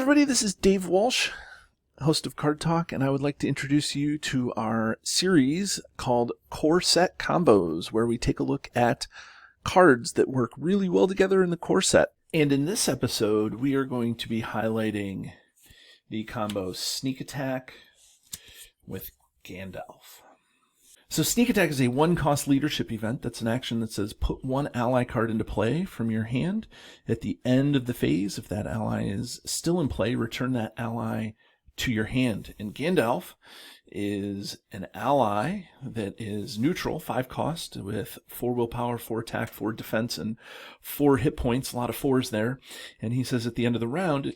everybody, this is Dave Walsh, host of Card Talk, and I would like to introduce you to our series called Core Set Combos, where we take a look at cards that work really well together in the core set. And in this episode, we are going to be highlighting the combo Sneak Attack with Gandalf. So Sneak Attack is a one-cost leadership event. That's an action that says put one ally card into play from your hand. At the end of the phase, if that ally is still in play, return that ally to your hand. And Gandalf is an ally that is neutral, 5 cost, with 4 willpower, 4 attack, 4 defense, and 4 hit points. A lot of 4s there. And he says at the end of the round,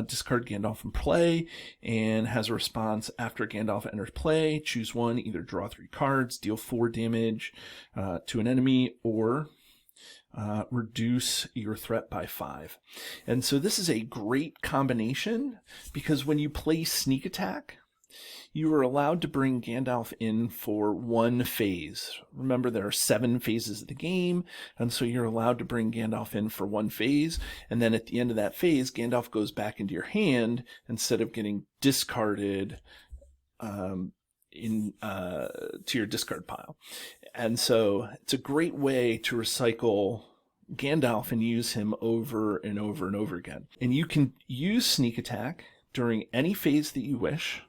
discard Gandalf from play, and has a response after Gandalf enters play. Choose one, either draw 3 cards, deal 4 damage to an enemy, or reduce your threat by 5. And so this is a great combination, because when you play Sneak Attack, you are allowed to bring Gandalf in for one phase. Remember, there are 7 phases of the game, and so you're allowed to bring Gandalf in for one phase, and then at the end of that phase, Gandalf goes back into your hand instead of getting discarded to your discard pile. And so it's a great way to recycle Gandalf and use him over and over and over again. And you can use Sneak Attack during any phase that you wish.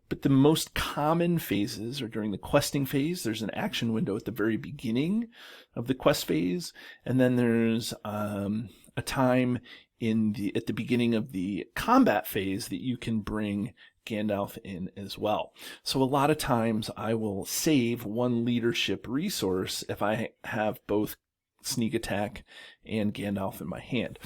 But the most common phases are during the questing phase. There's an action window at the very beginning of the quest phase, and then there's a time at the beginning of the combat phase that you can bring Gandalf in as well. So a lot of times I will save one leadership resource if I have both Sneak Attack and Gandalf in my hand.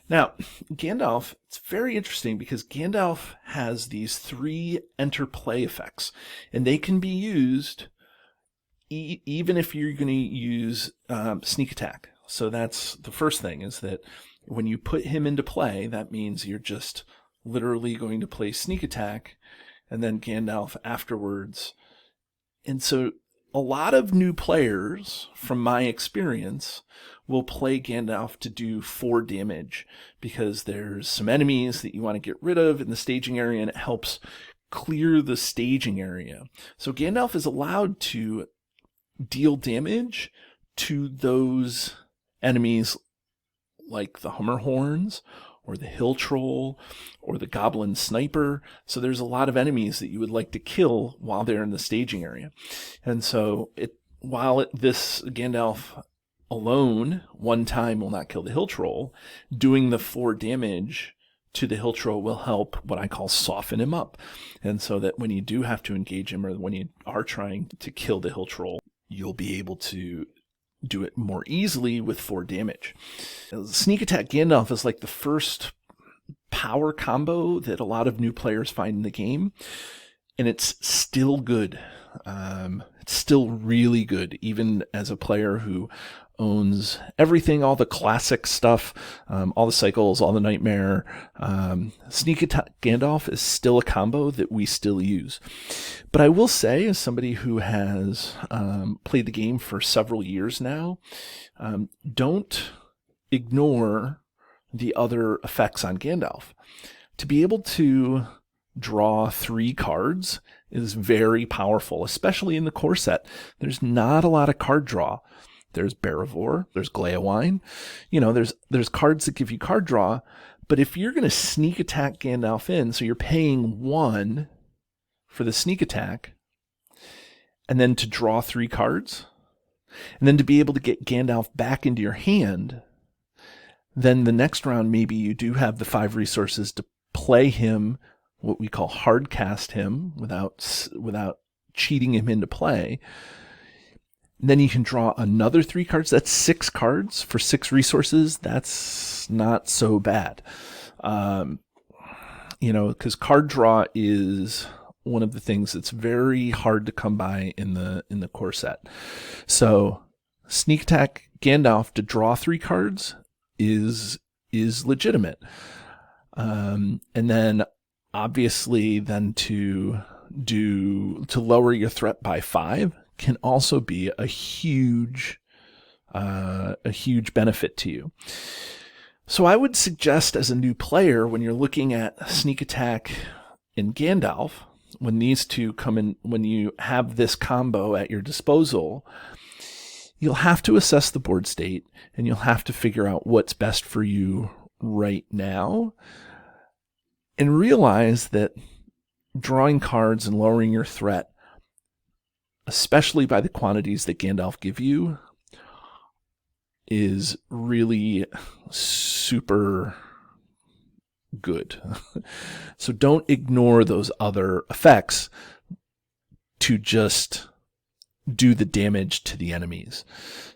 Now, Gandalf, it's very interesting because Gandalf has these 3 enter play effects, and they can be used even if you're going to use Sneak Attack. So that's the first thing, is that when you put him into play, that means you're just literally going to play Sneak Attack and then Gandalf afterwards. And so a lot of new players, from my experience, will play Gandalf to do 4 damage because there's some enemies that you want to get rid of in the staging area, and it helps clear the staging area. So Gandalf is allowed to deal damage to those enemies like the Hummer Horns or the Hill Troll, or the Goblin Sniper. So there's a lot of enemies that you would like to kill while they're in the staging area. And so this Gandalf alone, one time, will not kill the Hill Troll, doing the 4 damage to the Hill Troll will help what I call soften him up. And so that when you do have to engage him, or when you are trying to kill the Hill Troll, you'll be able to do it more easily with 4 damage. Sneak Attack Gandalf is like the first power combo that a lot of new players find in the game, and it's still good. It's still really good, even as a player who owns everything, all the classic stuff, all the cycles, all the nightmare. Sneak Attack Gandalf is still a combo that we still use. But I will say, as somebody who has played the game for several years now, don't ignore the other effects on Gandalf. To be able to draw 3 cards is very powerful, especially in the core set. There's not a lot of card draw. There's Barivore, there's Gleowine, there's cards that give you card draw, but if you're going to Sneak Attack Gandalf in, so you're paying 1 for the Sneak Attack, and then to draw 3 cards, and then to be able to get Gandalf back into your hand, then the next round maybe you do have the 5 resources to play him, what we call hard cast him, without cheating him into play. Then you can draw another 3 cards. That's 6 cards for 6 resources. That's not so bad. Because card draw is one of the things that's very hard to come by in the core set. So Sneak Attack Gandalf to draw 3 cards is legitimate. And then obviously then to lower your threat by 5 can also be a huge benefit to you. So I would suggest as a new player, when you're looking at Sneak Attack and Gandalf, when these two come in, when you have this combo at your disposal, you'll have to assess the board state and you'll have to figure out what's best for you right now, and realize that drawing cards and lowering your threat, especially by the quantities that Gandalf give you, is really super good. So don't ignore those other effects to just do the damage to the enemies.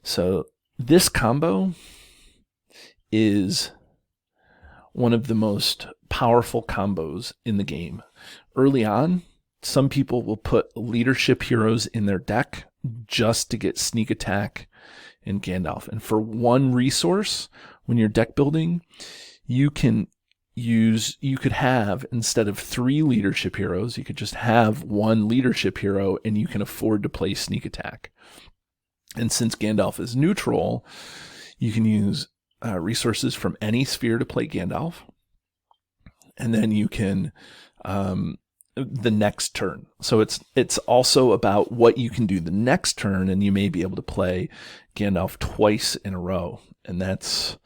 So this combo is one of the most powerful combos in the game. Early on, some people will put leadership heroes in their deck just to get Sneak Attack and Gandalf. And for one resource, when you're deck building, you could have, instead of 3 leadership heroes, you could just have 1 leadership hero and you can afford to play Sneak Attack. And since Gandalf is neutral, you can use resources from any sphere to play Gandalf. And then you can the next turn. So it's also about what you can do the next turn, and you may be able to play Gandalf twice in a row. And that's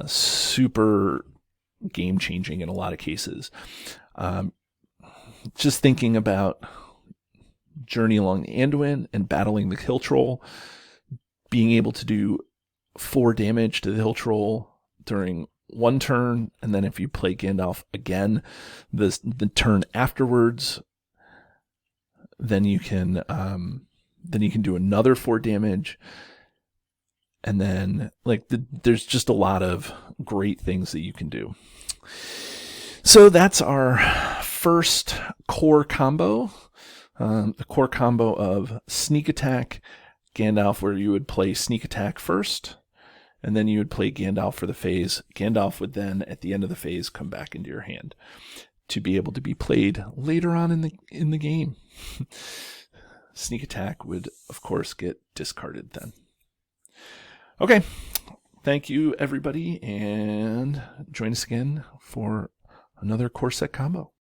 super game changing in a lot of cases. Just thinking about Journey Along the Anduin and battling the Hill Troll, being able to do 4 damage to the Hill Troll during one turn, and then if you play Gandalf again the turn afterwards, then you can do another 4 damage, and then there's just a lot of great things that you can do. So that's our first core combo, the core combo of Sneak Attack Gandalf, where you would play Sneak Attack first, and then you would play Gandalf for the phase. Gandalf would then, at the end of the phase, come back into your hand to be able to be played later on in the game. Sneak Attack would, of course, get discarded then. Okay, thank you, everybody, and join us again for another core set combo.